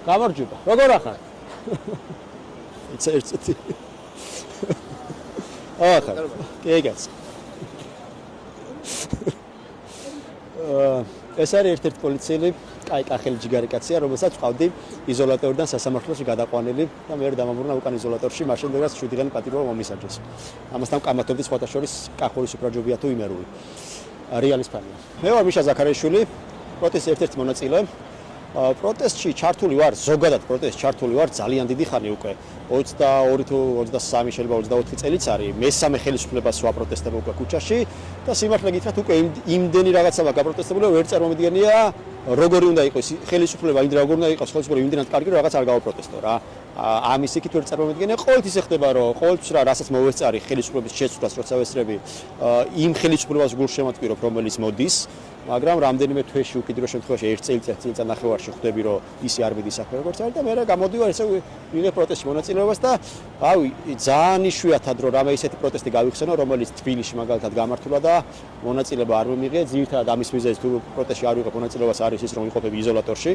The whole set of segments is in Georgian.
გამარჯობა. როგორ ახარ? It's ახარ. კეგაც. ეს არის ერთ-ერთი პოლიციელი, კახელი ჯიგარი კაცია, რომელსაც ყავდი იზოლატორიდან სასამართლოში გადაყვანილი და მე დამამურნა უკან იზოლატორში, მაშინ დრო 7 დღიანი პატიმრობა მომისაჯეს. ამასთან კამათობდი სხვათა შორის კახურის უბრაჯობია თუ იმერული. რეალის ფანია. მე ვარ მიშა ზაქარიაშვილი, პროტესტის ერთ-ერთი მონაწილე. პროტესტში ჩართული ვარ, ზოგადად პროტესტში ჩართული ვარ ძალიან დიდი ხანი უკვე. 22 თუ 23 შეიძლება 24 წელიც არის. მესამე ხელისუფლებას ვაპროტესტებ უკვე ქუჩაში და სიმართლე გითხრათ უკვე იმდენი რაღაცა გაპროტესტებული ვერ წარმომიდგენია როგორი უნდა იყოს ხელისუფლება, როგორი უნდა იყოს ხელისუფლება იმდენად კარგი რომ რაღაც არ გავაპროტესტო რა. ამის იქით ვერ წარმომიდგენია ყოველთვის ეხდება რომ ყოველთვის რასაც მოვესწარი ხელისუფლების შეცვლას როცა ვესწრები იმ ხელისუფლებას გულშემატკივრობ რომელიც მოდის მაგრამ რამდენიმე თვეში უკიდრო შემთხვევაში ერთ წელიწად ნახევარში ხვდები რომ ისი არ მიდის საქმე როგორც არის და მე გამოდივარ ესე ვიღებ პროტესტში მონაწილეობას და ავი ძალიან იშვიათად რომ რამე ისეთი პროტესტი გავიხსენო რომელიც თბილისში მაგალითად გამართულა და მონაწილეობა არ მიმიღე ძირითადად ამის მიზეზი თუ პროტესტში არ ვიღებ მონაწილეობას არის ის რომ ვიყოფები იზოლატორში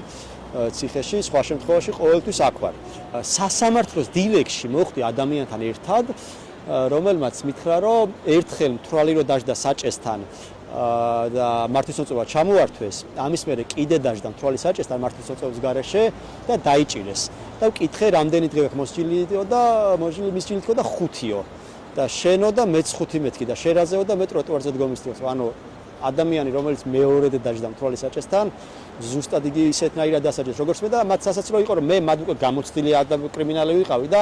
ციხეში სხვა შემთხვევაში ყოველთვის აქ ვარ სასამართლოს დილეგში მოხვდი ადამიანთან ერთად რომელმაც მითხრა რომ ერთხელ მთვრალი რო დაждდა საჭესთან და მართლმსაჯულება ჩამოართვეს ამის მერე კიდე დაждდა მთვრალი საჭესთან მართლმსაჯულების გარეშე და დაიჭირეს და ვკითხე რამდენი დღე აქვს მოსჯილიდო და მოსჯილიდო და 5-იო და შენო და მეც 5 მეთქი და შერაზეო და მე ტროტუარზე დგომისდროს ანუ ადამიანი რომელიც მეორედ დაждდა მთვრალი საჭესთან ზუსტად იგი ისეთნაირად დასაჯეს როგორც მე და მათ სასაცილო იყო რომ მე მათ უკვე გამოცდილი კრიმინალი ვიყავი და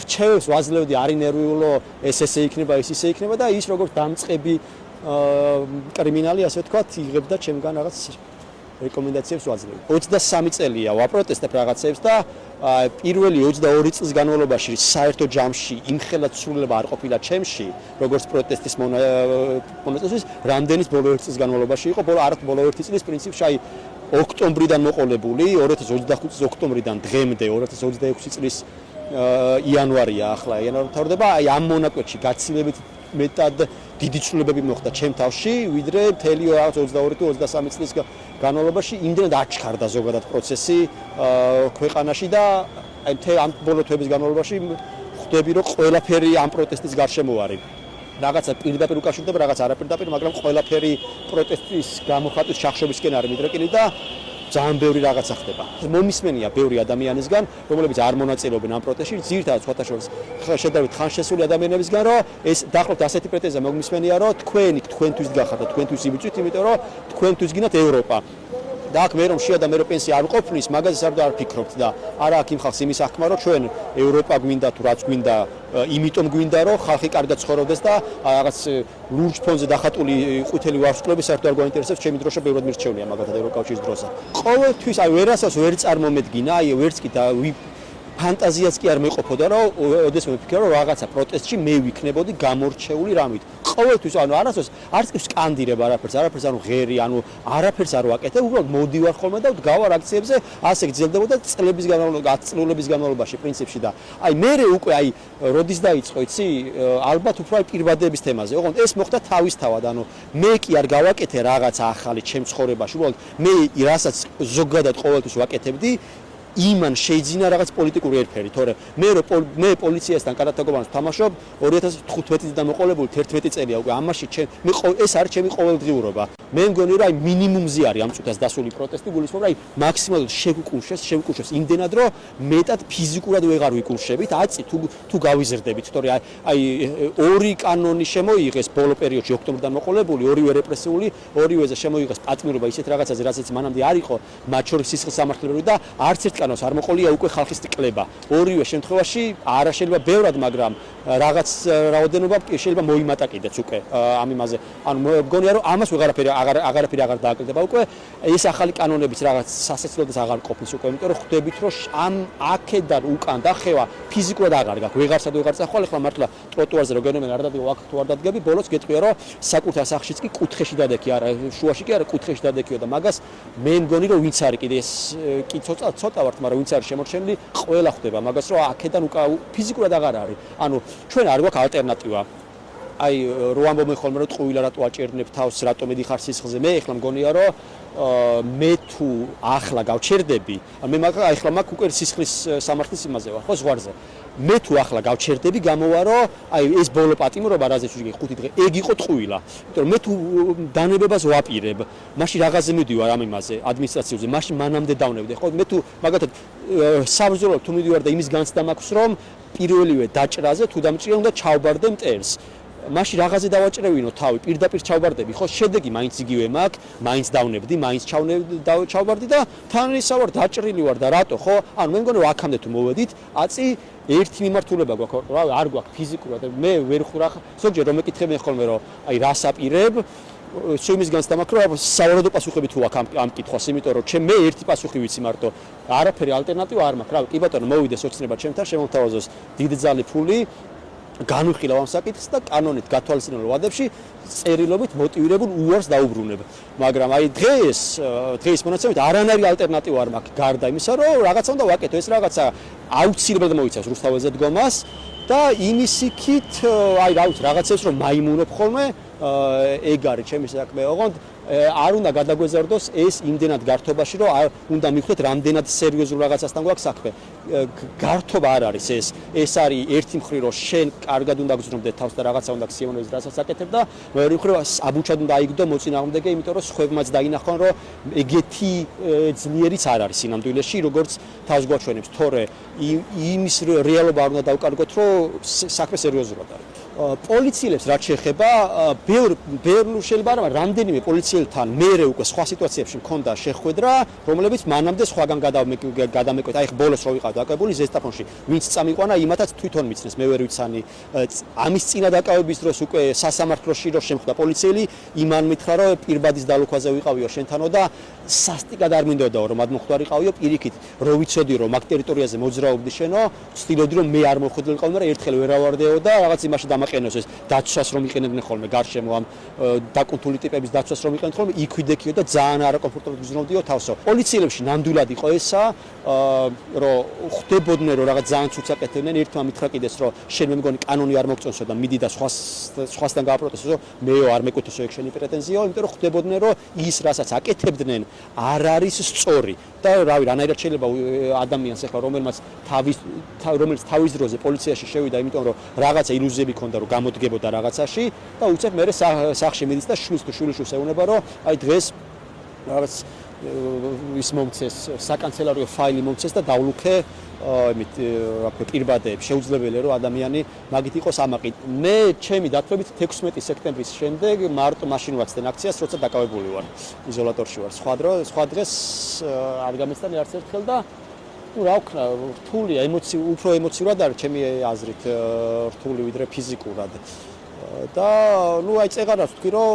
რჩევებს ვაძლევდი არი ნერვიულო ესე იქნება ის ისე იქნება და ის როგორც დამწყები კრიმინალი ასე ვთქვათ იღებდა ჩემგან რაღაც რეკომენდაციებს ვაძლევდი 23 წელია ვაპროტესტებ რაღაცებს და პირველი 22 წლის განმავლობაში საერთო ჯამში იმხელად სრულება არ ყოფილა ჩემში როგორც პროტესტის მონაწილეობის რამდენის ბოლო 1 წლის განმავლობაში იყო ბოლო 1 წლის პრინციპში აი ოქტომბრიდან მოყოლებული 2025 წლის ოქტომბრიდან დღემდე 2026 წლის იანვარია ახლა იანვარი მთავრდება აი ამ მონაკვეთში გაცილებით მეტად დიდი ცვლილებები მოხდა ჩემ თავში ვიდრე მთელი 22 თუ 23 წლის განმავლობაში იმდენად აჩქარდა ზოგადად პროცესი ქვეყანაში და აი ამ ბოლო თვეების განმავლობაში ხვდები რომ ყველაფერი ამ პროტესტის გარშემო არის რაღაცა პირდაპირ უკავშირდება რაღაც არაპირდაპირ მაგრამ ყველაფერი პროტესტის გამოხატვის შახშობისკენ არის მიდრეკილი და ძალიან ბევრი რაღაცა ხდება. მომისმენია ბევრი ადამიანისგან, რომლებიც არ მონაწილეობენ ამ პროტესტში, ძირითადად სხვათა შორის შედარებით ხანშესული ადამიანებისგან, რომ ეს დაახლოებით ასეთი პრეტენზია მომისმენია, რომ თქვენთვის გახართ და თქვენთვის იბიჭვით, იმიტომ რომ თქვენთვის გინდათ ევროპა. და აქ მე რომ შეადა მე რომ პენსია არ ყოფნის, მაგაზე არ ვფიქრობთ და არა აქ იმ ხალხს იმის აღქმა რომ ჩვენ ევროპა გვინდა თუ რაც გვინდა, იმიტომ გვინდა რომ ხალხი კარგად ცხოვრდეს და რაღაც ლურჯ ფონზე დახატული ყვითელი ვარსკვლავები საერთოდ არ გვაინტერესებს, ჩემი დროშა ბევრად მირჩევნია მაგალითად ევროკავშირის დროზე. ყოველთვის აი ვერასას ვერ წარმომედგინა, აი ვერც კი და ფანტაზიაც კი არ მეყოფოდა რომ ოდესმე ვფიქრე რომ რაღაცა პროტესტში მე ვიქნებოდი გამორჩეული რამით. ყოველთვის ანუ არასდროს არც კი სკანდირებ არაფერს ანუ ღერი ანუ არაფერს არ ვაკეთებ უბრალოდ მოდივარ ხოლმე და ვდგავარ აქციებზე ასე გრძელდებოდა წლების განმავლობაში პრინციპში და აი მე უკვე აი როდის დაიწყო იცი ალბათ უფრო აი პირვადების თემაზე ოღონდ ეს მოხდა თავისთავად ანუ მე კი არ გავაკეთე რაღაცა ახალი ჩემ ცხოვრებაში უბრალოდ მე რასაც ზოგადად ყოველთვის ვაკეთებდი იმან შეიძინა რაღაც პოლიტიკური ერთფერი, თორე მე პოლიციასთან კადათაგობანს ვთამაშობ 2015 წლიდან მოყოლებული 11 წელია უკვე ამაში ეს არის ჩემი ყოველდღიურობა. მე მგონი რომ აი მინიმუმზე არის ამ წუთას დასული პროტესტი, გულისხმობ რომ აი მაქსიმალურად შევკურშეს იმდენად რომ მეტად ფიზიკურად ვეღარ ვიკურშებით, აწი თუ გავიზრდებით, თორე აი ორი კანონი შემოიღეს ბოლო პერიოდში ოქტომბრიდან მოყოლებული, ორივე რეპრესიული, ორივეზე შემოიღეს პატიმრობა ისეთ რაღაცაზე, რასაც მანამდე არ იყო, მათ შორის სისხლის სამართლებრივი და არც ერთ კანონს არ მოყოლია უკვე ხალხის კლება. ორივე შემთხვევაში არა შეიძლება ბევრად, მაგრამ რაღაც რაოდენობა შეიძლება მოიმატაკიდეთ უკვე ამ იმაზე. ანუ მგონია რომ ამას აღარაფერი აღარ დააკლდება უკვე ეს ახალი კანონებიც რაღაც სასაცილოდეს აღარ ყოფნის უკვე, იმიტომ რომ ხვდებით რომ ამ აქედან უკან დახევა ფიზიკურად აღარ გაქვს. ვეღარსად ვეღარ წახვალ, ახლა მართლა ტროტუარზე რო გენომენ არ დადგება, აქ თუ არ დადგები, ბოლოს გეტყვია რომ საკუთარ სახლშიც კი კუთხეში დადექი, არა შუაში კი არა კუთხეში დადექიო და მაგას მე მგონი რომ ვინც არის კიდე ეს კი ცოტა ვართ, მაგრამ ვინც არის შემორჩენილი, ყველა ხვდება მაგას რომ აქედან უკან ფიზიკურად აღარ არის. ანუ ჩვენ არ გვაქვს ალტერნატივა. აი რო ამბობენ ხოლმე რომ ტყუილა რატო აჭერნებ თავს, რატო მედიხარ სისხლზე. მე ეხლა მგონია რომ მე თუ ახლა გავჩერდები, მე ახლა მაგ უკვე სისხლის სამართლის იმაზე ვარ, ხო ზღვარზე. მე თუ ახლა გავჩერდები, გამოვა რომ აი ეს ბოლო პატიმრობა რაზეც ვიგი 5 დღე, ეგ იყო ტყუილა. იმიტომ რომ მე თუ დანებებას ვაპირებ, მაშინ რაღაცზე მივდივარ ამ იმაზე, ადმინისტრაციულზე, მაშინ მანამდე დავნებდი, ხო? მე თუ მაგათად საბრძოლოდ თუ მივდივარ და იმის განცდა მაქვს, რომ პირველივე დაჭრაზე თუ დამჭრია უნდა ჩავბარდე მტერს. მაშინ რაღაცზე დავაჭრევინო თავი, პირდაპირ ჩავბარდები, ხო, შედეგი მაინც იგივე მაქვს, მაინც დავნებდი, მაინც ჩავბარდი და თან ისა ვარ დაჭრილი ვარ და რატო, ხო? ანუ მე მგონი რომ აქამდე თუ მოვედით, აწი ერთი მიმართულება გვაქვს, რა, არ გვაქვს ფიზიკურად. მე ვერ ხურა, ზოგჯერ რომ მეკითხებიან ხოლმე რომ აი რას აპირებ, სულ იმის განცდა მაქვს, რომ სავარაუდო პასუხები თუ აქვს ამ კითხვას, იმიტომ რომ მე ერთი პასუხი ვიცი მარტო, არაფერი ალტერნატივა არ მაქვს. რა, კი ბატონო, მოვიდეს ოცნება ჩემთან, შემომთავაზოს დიდი ძალი ფული განვიხილავ ამ საკითხს და კანონით გათვალისწინებულ ვადებში წერილობით მოტივირებულ უარს დაუბრუნებ. მაგრამ აი დღეს მონაცემებით არანაირი ალტერნატივა არ მაქვს გარდა იმისა, რომ რაღაცა უნდა ვაკეთო, ეს რაღაცა აუცილებლად მოიცავს რუსთაველზე დგომას და იმის იქით აი რა ვიცი, რაღაცებს რომ მაიმუნებ ხოლმე, ეგ არის ჩემი საქმე. ოღონდ არ უნდა გადაგვეზარდოს ეს იმდენად გართობაში, რომ უნდა მივხვდეთ რამდენად სერიოზულ რაღაცასთან გვაქვს საქმე. გართობა არ არის ეს. ეს არის ერთი მხრივ, რომ შენ კარგად უნდა გზრუნდე თავს და რაღაცა უნდა გსიამოვნებდეს, რასაც აკეთებ და მეორე მხრივ აბუჩად უნდა აიგდო მოწინააღმდეგე, იმიტომ რომ სხვებმაც დაინახონ, რომ ეგეთი ძლიერიც არ არის სინამდვილეში, როგორც თავს გვაჩვენებს, თორე იმის რეალობა არ უნდა დავკარგოთ, რომ საქმე სერიოზულად არის. პოლიციელებს რაც შეეხება, ბევრ შეიძლება არა, რამდენიმე პოლიციელთან მერე უკვე სხვა სიტუაციებში მქონდა შეხვედრა, რომლებიც მანამდე სხვაგან გადამეკვეთ. აი ბოლოს რო ვიყავ დაკავებული ზესტაფონში, ვინც წამიყვანა, იმათაც თვითონ მიცნეს, მე ვერ ვიცანი. ამის წინა დაკავების დროს უკვე სასამართლოში რო შემხვდა პოლიციელი, იმან მითხრა, რომ პირბადის დალუქვაზე ვიყავიო შენთანო და სასტიკად არ მინდოდაო რომ ადმოხვდარიყავიო პირიქით, რო ვიცოდი რომ მაგ ტერიტორიაზე მოძრაობდი შენო, ვცდილობდი რომ მე არ მოხვედრილიყავ, მაგრამ ერთხელ ვერავარდეო და რაღაც იმაში დამაყენოს ეს დაცვას რომ იყენებდნენ ხოლმე გარშემო ამ დაკუნთული ტიპების დაცვას რომ იყენებდნენ ხოლმე, იქვიდექიო და ძალიან არაკომფორტულად გზნობდიო თავსო. პოლიციელებში ნამდვილად იყო ესა, რომ ხდებოდნენ რომ რაღაც ძალიან ცუცს აკეთებდნენ, ერთმა მითხრა კიდეს რომ შენ მე მგონი კანონი არ მოგწონსო და მიდი და სხვასთან გააპროტესტო, მეო არ მეკუთვნისო ეგ შენი პრეტენზიაო, იმიტომ რომ ხდებოდნენ რომ ის რასაც აკეთებდნენ არ არის სწორი და რავი რანაირად შეიძლება ადამიანს ახლა რომელიც თავის დროზე პოლიციაში შევიდა, იმიტომ რომ რაღაცა ილუზიები ქონდა რომ გამოდგებოდა რაღაცაში და უცებ მე სახში მიდის და შვილს თუ შვილიშვილს ეუბნება რომ აი დღეს რაღაც ის მომცეს საკანცელარიო ფაილი მომცეს და დავლუქე იმით რა ქვია პირბადეებს შეუძლებელია რომ ადამიანი მაგით იყოს ამაყით. მე ჩემი დათვლებით 16 სექტემბრის შემდეგ მარტო მაშინ ვაცდენ აქციას, როცა დაკავებული ვარ, იზოლატორში ვარ. სხვა დღეს არ გამეცდანი არც ერთხელ და რა ვქნა, რთულია, უფრო ემოციურად არის ჩემი აზრით რთული ვიდრე ფიზიკურად. და ნუ აი წეღარას ვთქვი რომ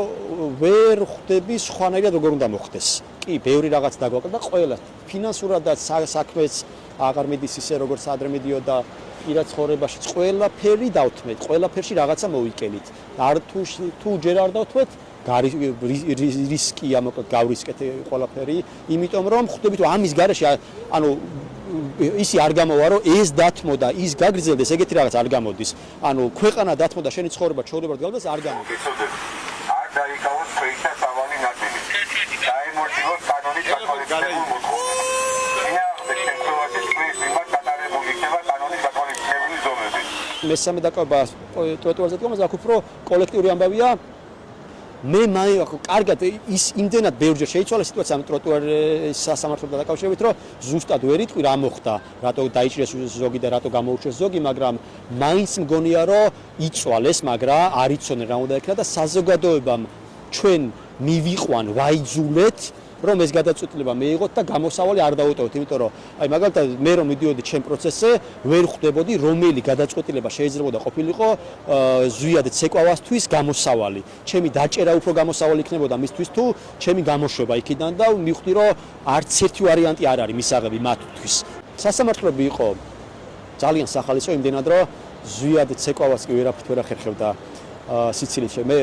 ვერ ხვდები სხვანაირად როგორ უნდა მოხდეს. კი, ბევრი რაღაც დაგვაკლდა ყველა ფინანსურადაც საქმეც აღარ მიდის ისე როგორც ადრე მიდიოდა პირად ცხოვრებაშიც ყველაფერი დავთმეთ, ყველაფერში რაღაცა მოვიკელით. არ თუ ჯერ არ დავთმეთ, რისკია მოკლედ გავრისკეთ ყველაფერი, იმიტომ რომ ხვდებით რომ ამის გარეშე ანუ ისი არ გამოვა რომ ეს დათმო და ის გაგრძელდეს, ეგეთი რაღაც არ გამოდის. ანუ ქვეყანა დათმო და შენი ცხოვრება ჩაოლებად გავდეს არ გამოდის. არ დაიკავოს პროექტა სავალი ნაწილი. დაემორჩილოს კანონის გათვალისწინებულ მოთხოვნებს. მესამე დაკავება ტროტუარზე დგომაზე აქ უფრო კოლექტიური ამბავია. მე კარგად ის იმდენად ბევრჯერ შეიცვალა სიტუაცია ამ ტროტუარის სასამართლოთან დაკავშირებით, რომ ზუსტად ვერ იტყვი რა მოხდა, რატო დაიჭრეს ზოგი და რატო გამოუჩეს ზოგი, მაგრამ მაინც მგონია რომ იცვალეს, მაგრამ არ იცოდნენ რა უნდა ეკრა და საზოგადოებამ ჩვენ მივიყვან ვაიძულეთ რომ ეს გადაწყვეტილება მეიღოთ და გამოსავალი არ დავუტოვოთ, იმიტომ რომ აი მაგალითად მე რომ მიდიოდი ჩემ პროცესზე, ვერ ხვდებოდი რომელი გადაწყვეტილება შეიძლებოდა ყოფილიყო ზვიად ცეკვავასთვის გამოსავალი. ჩემი დაჭერა უფრო გამოსავალი იქნებოდა მისთვის თუ ჩემი გამოშვება იქიდან და მივხვდი რომ არც ერთი ვარიანტი არ არის მისაღები მათთვის. სასამართლოები იყო ძალიან სახალისო იმდენად რომ ზვიად ცეკვავას კი ვერაფრით ვერ ახერხებდა სიცილიაში. მე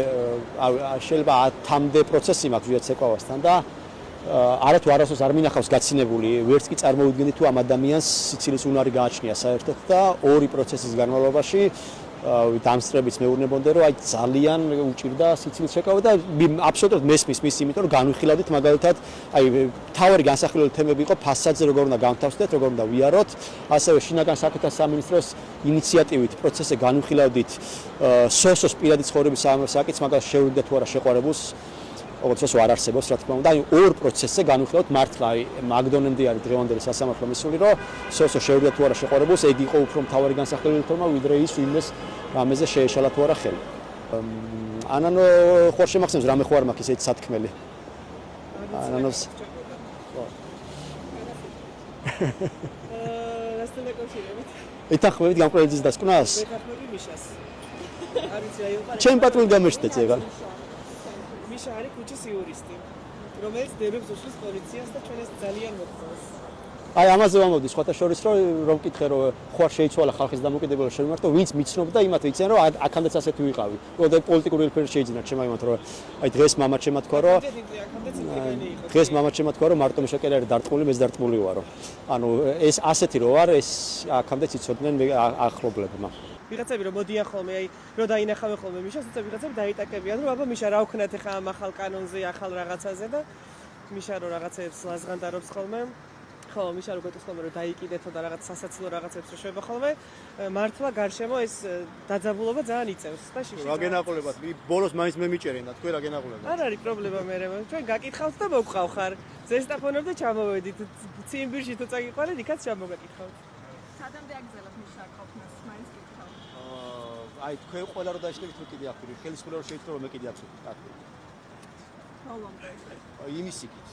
შეიძლება 10-მდე პროცესი მაქვს ზვიად ცეკვავასთან და არათუ არასდროს არ მინახავს გაცინებული, ვერც კი წარმოვიდგენდი თუ ამ ადამიანს სიცილის უნარი გააჩნია საერთოდ და ორი პროცესის განმავლობაში დამსწრებით მეუბნებოდე რომ აი ძალიან უჭირდა სიცილის შეკავა და აბსოლუტურად მესმის მის იმიტომ რომ განვიხილავდით მაგალითად აი თავი განსახილველი თემები იყო ფასადზე როგორ უნდა განთავსდეთ, როგორ უნდა ვიაროთ, ასევე შინაგან საქმეთა სამინისტროს ინიციატივით პროცესზე განვიხილავდით სოსოს პირადი ცხოვრების საკითხს, მაგალითად შეურიგდა თუ არა შეყვარებულს როგორც ეს არ არსებობს რა თქმა უნდა, აი ორ პროცესზე განვიხილავთ მართლა აი მაგდონემდე არის დღევანდელი სასამართლო მისული, რომ სოსო შეურიგდა თუ არა შეყვარებულს, ეგ იყო უფრო მთავარი განსახილველი თემა, ვიდრე ის ვინმეს რამეზე შეეშალა თუ არა ხელი. ანანო ხوار შემახსენს რამე ხوار მაქვს ესეთი სათქმელი. ანანოს რასთან დაკავშირებით? ეთანხმებით გამყრელის დასკვნას? ვეთანხმები მიშას. არის რა იყო? ჩემ პატრული გამეშტე წეგან. მიშა არის ქუჩის იურისტი, რომელიც დებებს უშლის პოლიციას და ჩვენ ეს ძალიან მოხდეს. აი ამაზე ვამბობდი სხვათა შორის რომ მკითხე რომ ხوار შეიცვალა ხალხის დამოუკიდებლობა შემართო ვინც მიცნობდა იმათ ვიციან რომ აქამდეც ასეთი ვიყავი. როდა პოლიტიკური ელფერი შეიძლება ჩემ იმათ რომ აი დღეს მამაც შემა თქვა რომ დღეს მამაც შემა თქვა რომ მარტო მიშაკელი არის დარტყმული, მეც დარტყმული ვარო. ანუ ეს ასეთი რო არ ეს აქამდეც იცოდნენ ახლობლებმა. ვიღაცები რომ მოდიან ხოლმე, აი რომ დაინახავენ ხოლმე მიშას, თუმცა ვიღაცები დაიტაკებიან რომ აბა მიშა რა ვქნათ ახლა ამ ახალ კანონზე, ახალ რაღაცაზე და მიშა რომ რაღაცებს ლაზღანდარობს ხოლმე. ხო, მიშა რო გეტყვის ხოლმე რომ დაიკიდეთო და რაღაც სასაცილო რაღაცებს რო შვება ხოლმე, მართლა გარშემო ეს დაძაბულობა ძალიან იწევს და შიში. რა გენაყოლებათ? ბოლოს მაინც მე მიჭერენ და თქვენ რა გენაყოლებათ? არ არის პრობლემა მე. ჩვენ გაკითხავთ და მოგყავ ხარ. ზესტაფონებ და ჩამოვედით. ციმბირში თუ წაგიყვანეთ, იქაც ჩამოგაკითხავთ. სადამდე აგზელოთ მიშა ყოფნას, მაინც გითხავთ. აი თქვენ ყველა რო დაიშლებით მე კიდე აფირი, ხელისმურა რო შეიძლება რომ მე კიდე აფირი. ბოლომდე. იმის იქით.